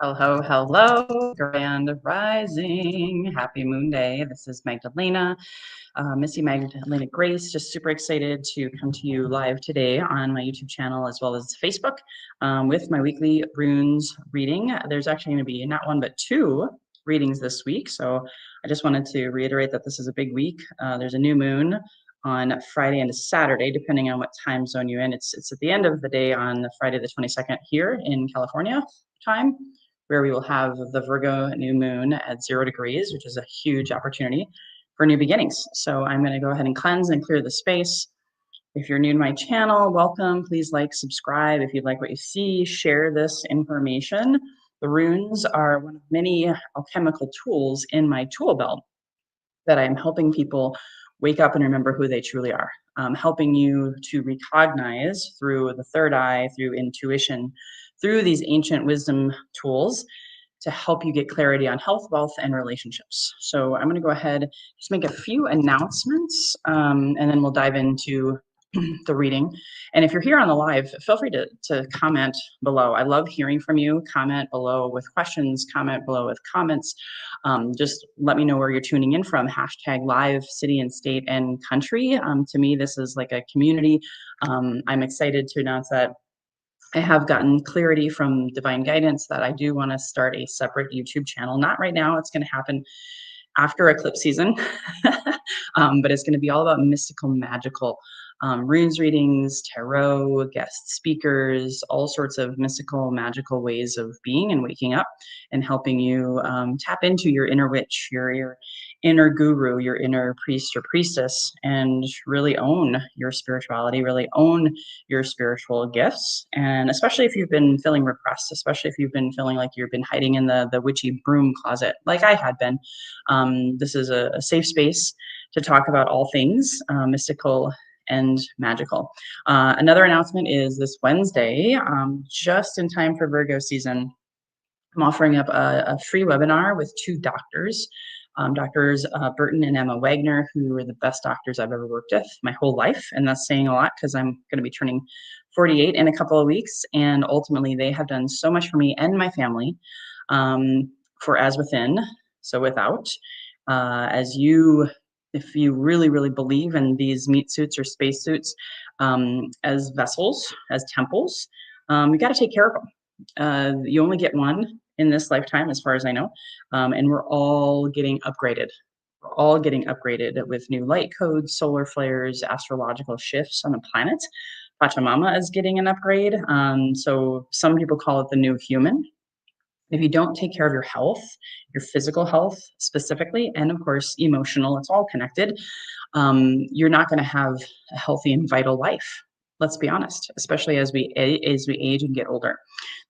Hello, hello, grand rising. Happy moon day. This is Magdalena, Missy Magdalena Grace. Just super excited to come to you live today on my YouTube channel as well as Facebook with my weekly runes reading. There's actually going to be not one but two readings this week. So I just wanted to reiterate that this is a big week. There's a new moon on Friday and Saturday, depending on what time zone you're in. It's at the end of the day on Friday the 22nd here in California time, where we will have the Virgo new moon at 0 degrees, which is a huge opportunity for new beginnings. So I'm going to go ahead and cleanse and clear the space. If you're new to my channel, welcome. Please like, subscribe. If you like what you see, share this information. The runes are one of many alchemical tools in my tool belt that I'm helping people wake up and remember who they truly are. Helping you to recognize through the third eye, through intuition, through these ancient wisdom tools to help you get clarity on health, wealth, and relationships. So I'm going to go ahead, just make a few announcements, and then we'll dive into the reading. And if you're here on the live, feel free to comment below. I love hearing from you. Comment below with questions, comment below with comments. Just let me know where you're tuning in from. Hashtag live, city and state and country. To me, this is like a community. I'm excited to announce that I have gotten clarity from divine guidance that I do want to start a separate YouTube channel. Not right now. It's going to happen after eclipse season, but it's going to be all about mystical, magical runes readings, tarot, guest speakers, all sorts of mystical, magical ways of being and waking up and helping you tap into your inner witch, your inner guru, your inner priest or priestess, and really own your spirituality, really own your spiritual gifts. And especially if you've been feeling repressed, especially if you've been feeling like you've been hiding in the witchy broom closet, like I had been. This is a safe space to talk about all things mystical and magical. Another announcement is this Wednesday, just in time for Virgo season, I'm offering up a free webinar with two doctors, Doctors Burton and Emma Wagner, who are the best doctors I've ever worked with my whole life. And that's saying a lot because I'm going to be turning 48 in a couple of weeks. And ultimately, they have done so much for me and my family for as within, so without. If you really, really believe in these meat suits or space suits as vessels, as temples, you got to take care of them. You only get one in this lifetime, as far as I know, and we're all getting upgraded. We're all getting upgraded with new light codes, solar flares, astrological shifts on the planet. Pachamama is getting an upgrade. So some people call it the new human. If you don't take care of your health, your physical health specifically, and of course, emotional, it's all connected, you're not going to have a healthy and vital life. Let's be honest, especially as we age and get older.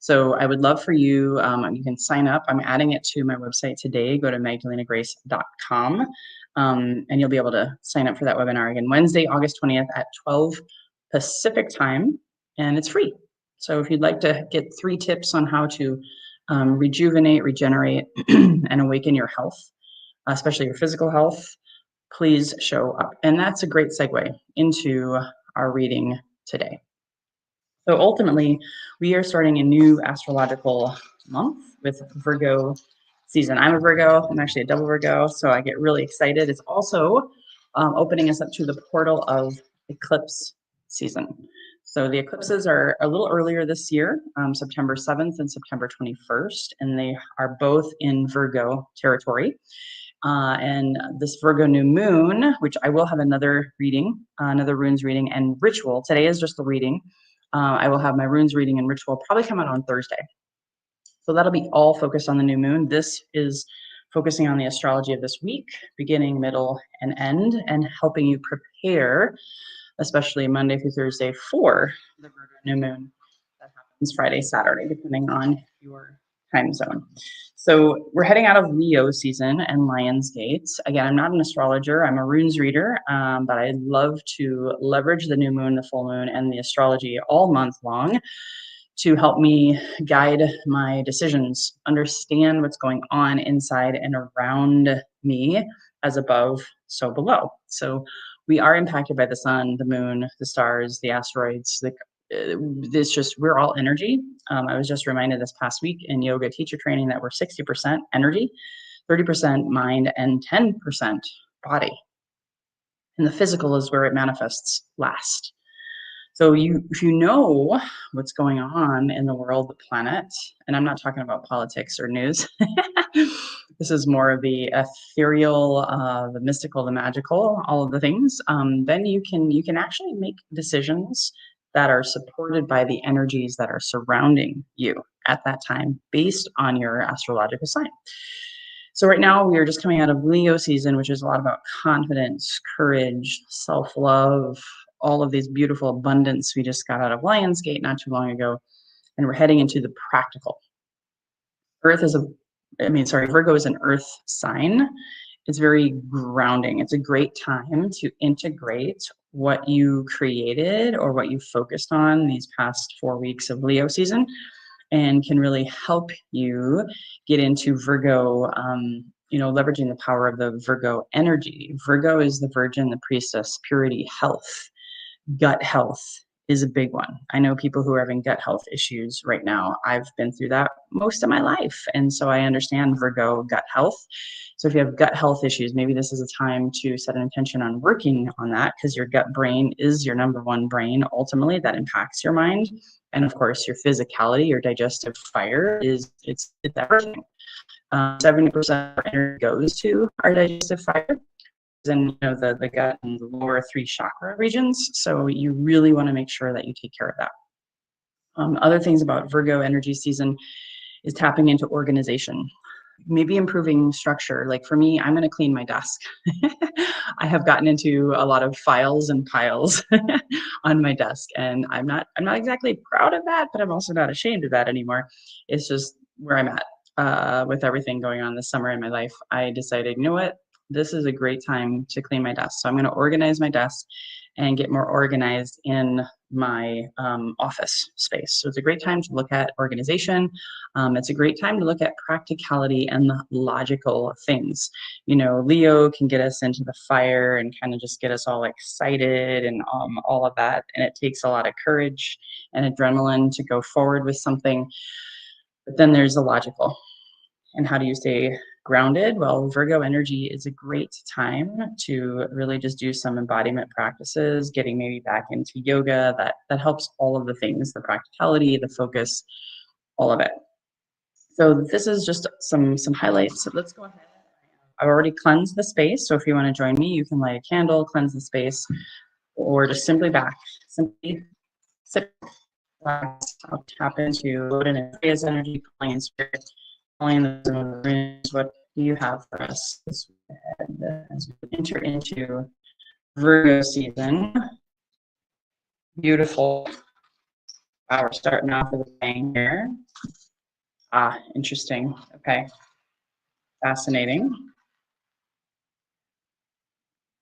So I would love for you, you can sign up. I'm adding it to my website today. Go to magdalenagrace.com, and you'll be able to sign up for that webinar again, Wednesday, August 20th at 12 Pacific time, and it's free. So if you'd like to get 3 tips on how to rejuvenate, regenerate, and awaken your health, especially your physical health, please show up. And that's a great segue into our reading today. So ultimately, we are starting a new astrological month with Virgo season. I'm a Virgo. I'm actually a double Virgo, so I get really excited. It's also opening us up to the portal of eclipse season. So the eclipses are a little earlier this year, September 7th and September 21st, and they are both in Virgo territory. And this Virgo new moon, which I will have another reading, another runes reading and ritual. Today is just the reading. I will have my runes reading and ritual probably come out on Thursday. So that'll be all focused on the new moon. This is focusing on the astrology of this week, beginning, middle, and end, and helping you prepare, especially Monday through Thursday, for the Virgo new moon that happens Friday, Saturday, depending on your time zone. So we're heading out of Leo season and Lionsgate. Again, I'm not an astrologer. I'm a runes reader, but I love to leverage the new moon, the full moon, and the astrology all month long to help me guide my decisions, understand what's going on inside and around me, as above, so below. So we are impacted by the sun, the moon, the stars, the asteroids, it's just, we're all energy. I was just reminded this past week in yoga teacher training that we're 60% energy, 30% mind, and 10% body. And the physical is where it manifests last. So if you know what's going on in the world, the planet, and I'm not talking about politics or news. This is more of the ethereal, the mystical, the magical, all of the things. Then you can actually make decisions that are supported by the energies that are surrounding you at that time, based on your astrological sign. So right now we are just coming out of Leo season, which is a lot about confidence, courage, self-love, all of these beautiful abundance. We just got out of Lionsgate not too long ago, and we're heading into the practical. Virgo is an earth sign. It's very grounding. It's a great time to integrate what you created or what you focused on these past 4 weeks of Leo season, and can really help you get into Virgo, leveraging the power of the Virgo energy. Virgo is the virgin, the priestess, purity, health. Gut health is a big one. I know people who are having gut health issues right now. I've been through that most of my life. And so I understand Virgo gut health. So if you have gut health issues, maybe this is a time to set an intention on working on that, because your gut brain is your number one brain. Ultimately, that impacts your mind. And of course, your physicality, your digestive fire it's everything. 70% of our energy goes to our digestive fire, and the gut and the lower 3 chakra regions. So you really want to make sure that you take care of that. Other things about Virgo energy season is tapping into organization, maybe improving structure. Like for me, I'm going to clean my desk. I have gotten into a lot of files and piles on my desk, and I'm not exactly proud of that, but I'm also not ashamed of that anymore. It's just where I'm at with everything going on this summer in my life. I decided, you know what? This is a great time to clean my desk. So I'm going to organize my desk and get more organized in my office space. So it's a great time to look at organization. It's a great time to look at practicality and the logical things. Leo can get us into the fire and kind of just get us all excited and all of that. And it takes a lot of courage and adrenaline to go forward with something. But then there's the logical. And how do you stay grounded? Well, Virgo energy is a great time to really just do some embodiment practices, getting maybe back into yoga. That helps all of the things, the practicality, the focus, all of it. So this is just some highlights. So let's go ahead. I've already cleansed the space. So if you want to join me, you can light a candle, cleanse the space, or just simply sit. I'll tap into Odin and Freya's energy, calling in spirit, calling the runes. What do you have for us this weekend as we enter into Virgo season? Beautiful. Wow, we're starting off with a bang here. Interesting. Okay. Fascinating.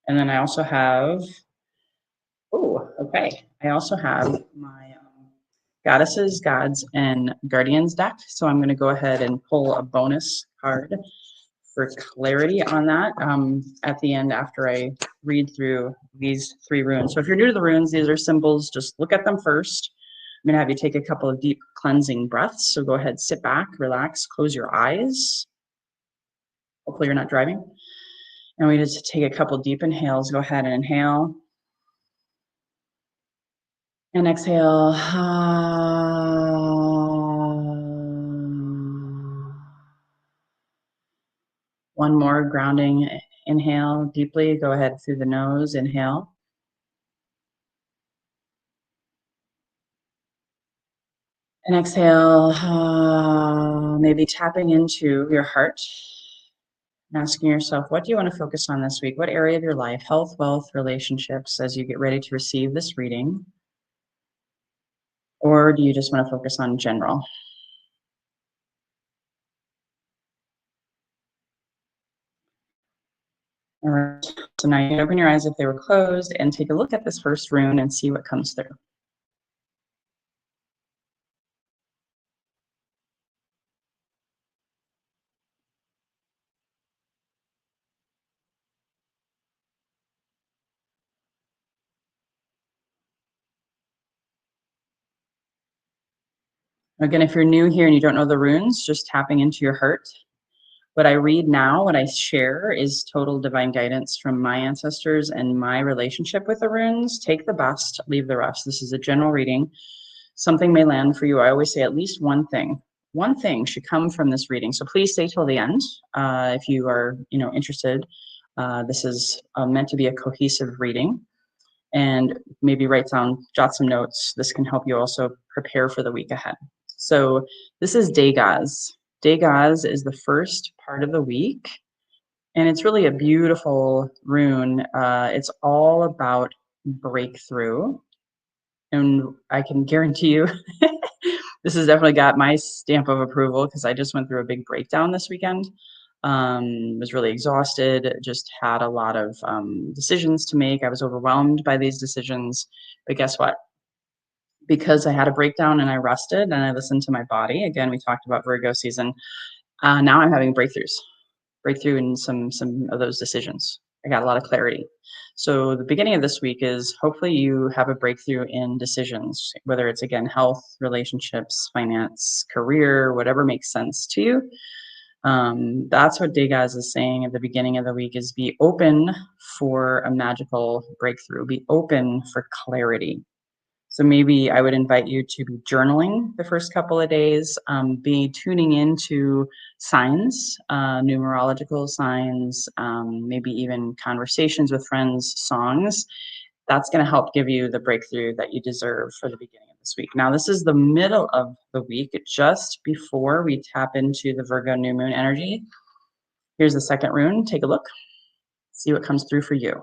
And then I also have, I also have my Goddesses, Gods, and Guardians deck. So I'm going to go ahead and pull a bonus card for clarity on that at the end after I read through these 3 runes. So if you're new to the runes, these are symbols. Just look at them first. I'm going to have you take a couple of deep cleansing breaths. So go ahead, sit back, relax, close your eyes. Hopefully you're not driving. And we just take a couple deep inhales. Go ahead and inhale. And exhale. One more grounding inhale deeply. Go ahead through the nose. Inhale. And exhale. Maybe tapping into your heart and asking yourself, what do you want to focus on this week? What area of your life, health, wealth, relationships, as you get ready to receive this reading? Or do you just want to focus on general? All right. So now you can open your eyes if they were closed and take a look at this first rune and see what comes through. Again, if you're new here and you don't know the runes, just tapping into your heart. What I read now, what I share is total divine guidance from my ancestors and my relationship with the runes. Take the best, leave the rest. This is a general reading. Something may land for you. I always say at least one thing. One thing should come from this reading. So please stay till the end if you are, interested. This is meant to be a cohesive reading, and maybe jot some notes. This can help you also prepare for the week ahead. So this is Dagaz. Dagaz is the first part of the week, and it's really a beautiful rune. It's all about breakthrough, and I can guarantee you this has definitely got my stamp of approval because I just went through a big breakdown this weekend. Was really exhausted, just had a lot of decisions to make. I was overwhelmed by these decisions, but guess what? Because I had a breakdown and I rested and I listened to my body. Again, we talked about Virgo season. Now I'm having breakthrough in some of those decisions. I got a lot of clarity. So the beginning of this week is hopefully you have a breakthrough in decisions, whether it's again health, relationships, finance, career, whatever makes sense to you. That's what Degas is saying at the beginning of the week is be open for a magical breakthrough, be open for clarity. So maybe I would invite you to be journaling the first couple of days, be tuning into signs, numerological signs, maybe even conversations with friends, songs. That's going to help give you the breakthrough that you deserve for the beginning of this week. Now, this is the middle of the week, just before we tap into the Virgo new moon energy. Here's the second rune. Take a look, see what comes through for you.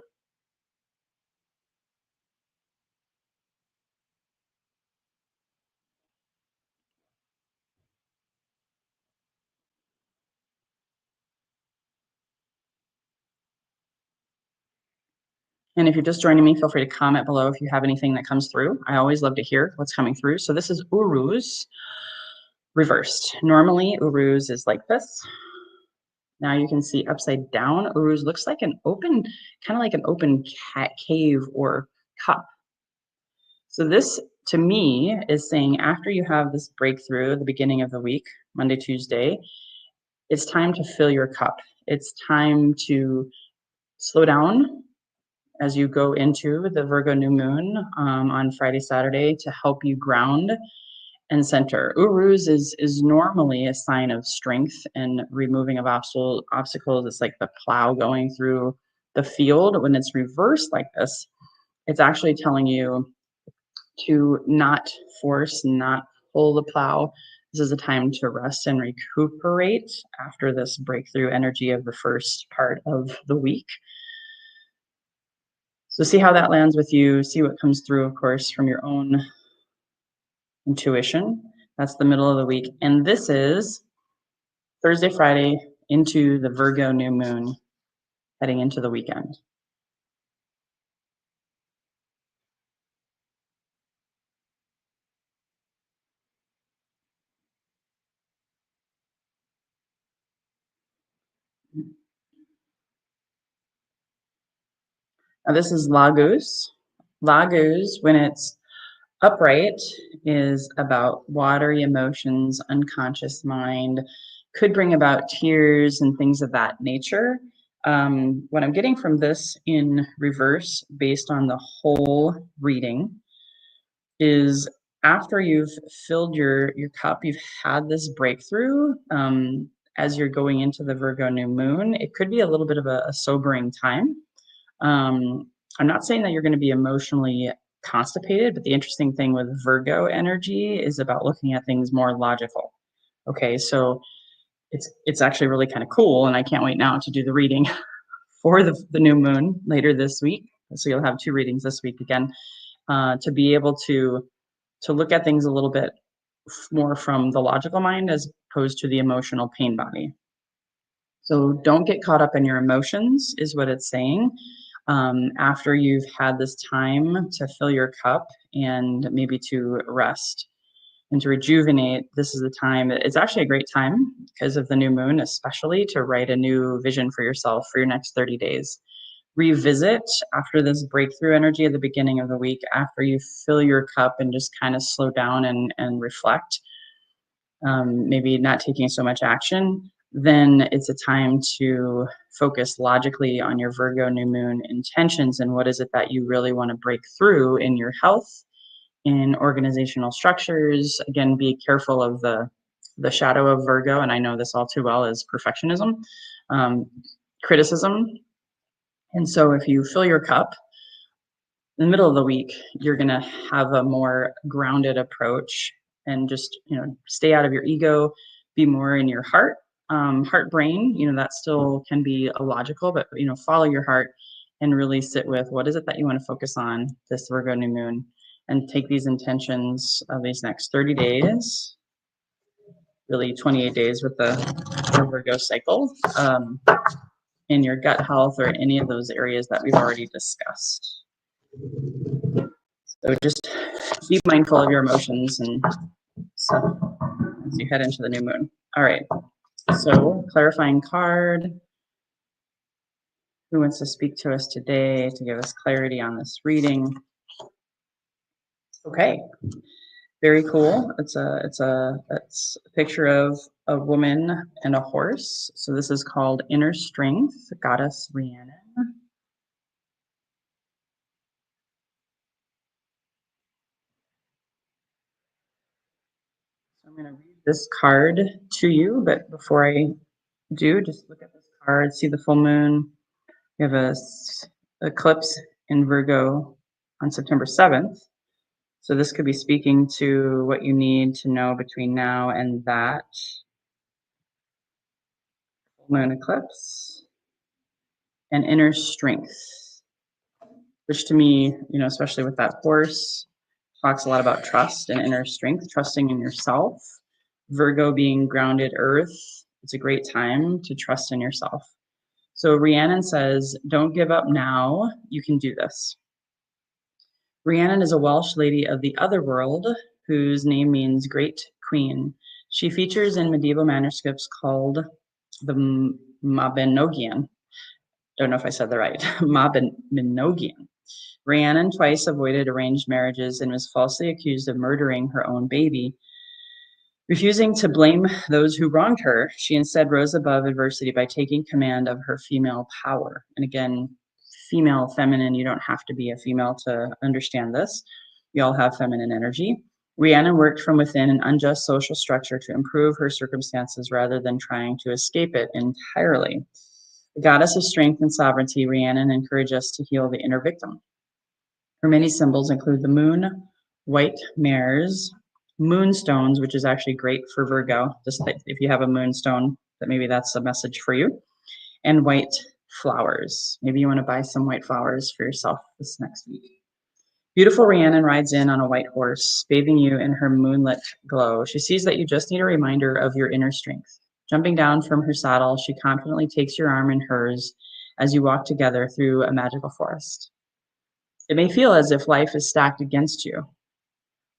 And if you're just joining me, feel free to comment below if you have anything that comes through. I always love to hear what's coming through. So this is Uruz reversed. Normally, Uruz is like this. Now you can see upside down, Uruz looks like an open, kind of like an open cave or cup. So this, to me, is saying after you have this breakthrough at the beginning of the week, Monday, Tuesday, it's time to fill your cup. It's time to slow down as you go into the Virgo new moon on Friday, Saturday to help you ground and center. Uruz is normally a sign of strength and removing of obstacles. It's like the plow going through the field. When it's reversed like this, it's actually telling you to not force, not pull the plow. This is a time to rest and recuperate after this breakthrough energy of the first part of the week. So see how that lands with you. See what comes through, of course, from your own intuition. That's the middle of the week. And this is Thursday, Friday into the Virgo new moon, heading into the weekend. Now this is Laguz. Laguz, when it's upright, is about watery emotions, unconscious mind, could bring about tears and things of that nature. What I'm getting from this in reverse, based on the whole reading, is after you've filled your cup, you've had this breakthrough. As you're going into the Virgo new moon, it could be a little bit of a sobering time. I'm not saying that you're going to be emotionally constipated, but the interesting thing with Virgo energy is about looking at things more logical. Okay, so it's actually really kind of cool, and I can't wait now to do the reading for the new moon later this week. So you'll have 2 readings this week again, to be able to look at things a little bit more from the logical mind as opposed to the emotional pain body. So don't get caught up in your emotions, is what it's saying. After you've had this time to fill your cup and maybe to rest and to rejuvenate, this is the time. It's actually a great time because of the new moon, especially to write a new vision for yourself for your next 30 days. Revisit after this breakthrough energy at the beginning of the week, after you fill your cup and just kind of slow down and reflect. maybe not taking so much action, then it's a time to focus logically on your Virgo new moon intentions and what is it that you really want to break through in your health, in organizational structures. Again, be careful of the shadow of Virgo, and I know this all too well, is perfectionism, um, criticism. And so if you fill your cup in the middle of the week, you're going to have a more grounded approach and just, stay out of your ego, be more in your heart, heart brain, that still can be illogical, but, follow your heart and really sit with what is it that you want to focus on this Virgo new moon, and take these intentions of these next 30 days, really 28 days with the Virgo cycle, in your gut health or any of those areas that we've already discussed. So just be mindful of your emotions and stuff as you head into the new moon. All right. So clarifying card. Who wants to speak to us today to give us clarity on this reading? Okay. Very cool. It's a picture of a woman and a horse. So this is called Inner Strength, Goddess Rhiannon. So I'm going to read this card to you, but before I do, just look at this card, see the full moon. We have a eclipse in Virgo on September 7th. So this could be speaking to what you need to know between now and that full moon eclipse. And inner strength, which to me, especially with that horse, talks a lot about trust and inner strength, trusting in yourself. Virgo being grounded earth, it's a great time to trust in yourself. So Rhiannon says, don't give up now, you can do this. Rhiannon is a Welsh lady of the other world whose name means great queen. She features in medieval manuscripts called the Mabinogion. Don't know if I said that right. Mabinogion. Rhiannon twice avoided arranged marriages and was falsely accused of murdering her own baby. Refusing to blame those who wronged her, she instead rose above adversity by taking command of her female power. And again, female, feminine, you don't have to be a female to understand this. We all have feminine energy. Rhiannon worked from within an unjust social structure to improve her circumstances rather than trying to escape it entirely. The goddess of strength and sovereignty, Rhiannon encouraged us to heal the inner victim. Her many symbols include the moon, white mares, moonstones, which is actually great for Virgo. Just if you have a moonstone, that maybe that's a message for you, and white flowers. Maybe you want to buy some white flowers for yourself this next week. Beautiful Rhiannon rides in on a white horse, bathing you in her moonlit glow. She sees that you just need a reminder of your inner strength. Jumping down from her saddle, she confidently takes your arm in hers as you walk together through a magical forest. It may feel as if life is stacked against you,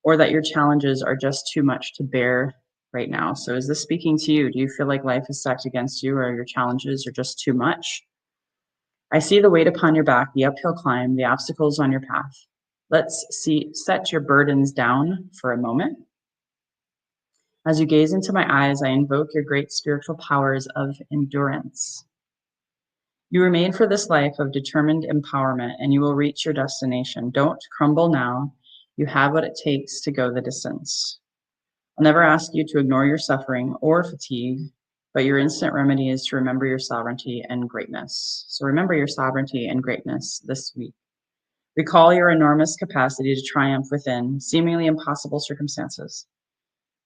or that your challenges are just too much to bear right now. So is this speaking to you? Do you feel like life is stacked against you, or your challenges are just too much? I see the weight upon your back, the uphill climb, the obstacles on your path. Set your burdens down for a moment. As you gaze into my eyes, I invoke your great spiritual powers of endurance. You were made for this life of determined empowerment, and you will reach your destination. Don't crumble now. You have what it takes to go the distance. I'll never ask you to ignore your suffering or fatigue, but your instant remedy is to remember your sovereignty and greatness. So remember your sovereignty and greatness this week. Recall your enormous capacity to triumph within seemingly impossible circumstances.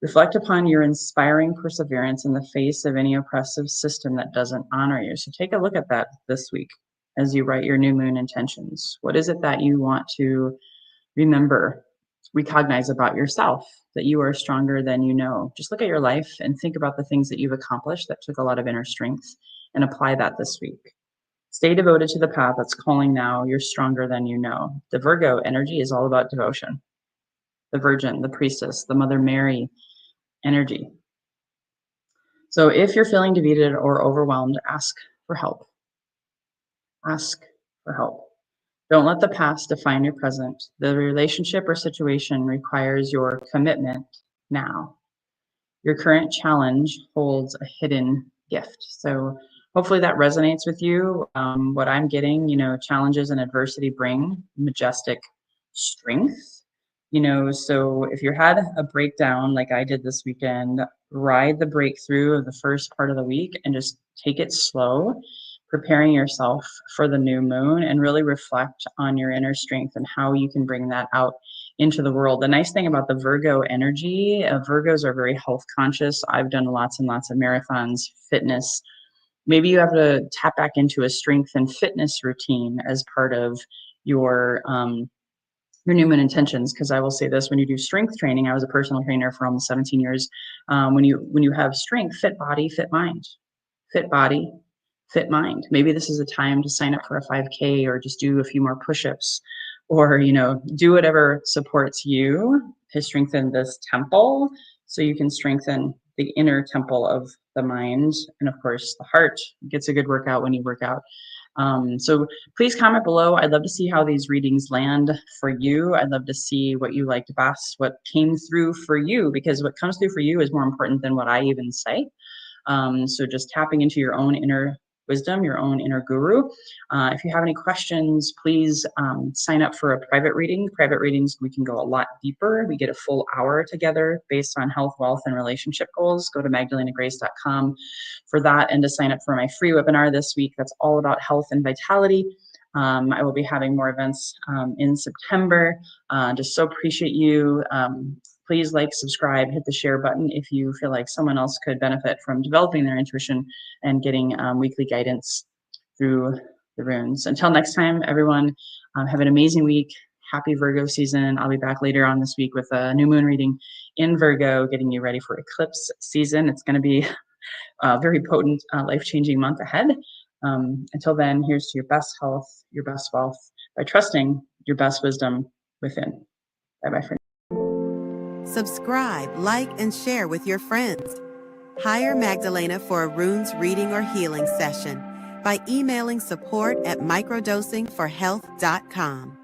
Reflect upon your inspiring perseverance in the face of any oppressive system that doesn't honor you. So take a look at that this week as you write your new moon intentions. What is it that you want to remember, recognize about yourself, that you are stronger than you know? Just look at your life and think about the things that you've accomplished that took a lot of inner strength, and apply that this week. Stay devoted to the path that's calling now. You're stronger than you know. The Virgo energy is all about devotion. The Virgin, the Priestess, the Mother Mary energy. So if you're feeling defeated or overwhelmed, ask for help. Ask for help. Don't let the past define your present. The relationship or situation requires your commitment now. Your current challenge holds a hidden gift. So hopefully that resonates with you. What I'm getting, challenges and adversity bring majestic strength. So if you had a breakdown like I did this weekend, ride the breakthrough of the first part of the week and just take it slow, preparing yourself for the new moon, and really reflect on your inner strength and how you can bring that out into the world. The nice thing about the Virgo energy, Virgos are very health conscious. I've done lots and lots of marathons, fitness. Maybe you have to tap back into a strength and fitness routine as part of your new moon intentions. Because I will say this: when you do strength training, I was a personal trainer for almost 17 years. When you have strength, fit body, fit mind, fit body, fit mind. Maybe this is a time to sign up for a 5K or just do a few more push-ups, or do whatever supports you to strengthen this temple, so you can strengthen the inner temple of the mind. And of course the heart gets a good workout when you work out. So please comment below. I'd love to see how these readings land for you. I'd love to see what you liked best, what came through for you, because what comes through for you is more important than what I even say. So just tapping into your own inner wisdom, your own inner guru. If you have any questions, please sign up for a private reading. Private readings, we can go a lot deeper. We get a full hour together based on health, wealth, and relationship goals. Go to magdalenagrace.com for that, and to sign up for my free webinar this week that's all about health and vitality. I will be having more events in September. Just so appreciate you. Please like, subscribe, hit the share button if you feel like someone else could benefit from developing their intuition and getting weekly guidance through the runes. Until next time, everyone, have an amazing week. Happy Virgo season. I'll be back later on this week with a new moon reading in Virgo, getting you ready for eclipse season. It's going to be a very potent, life-changing month ahead. Until then, here's to your best health, your best wealth, by trusting your best wisdom within. Bye-bye for now. Subscribe, like, and share with your friends. Hire Magdalena for a runes reading or healing session by emailing support@microdosingforhealth.com.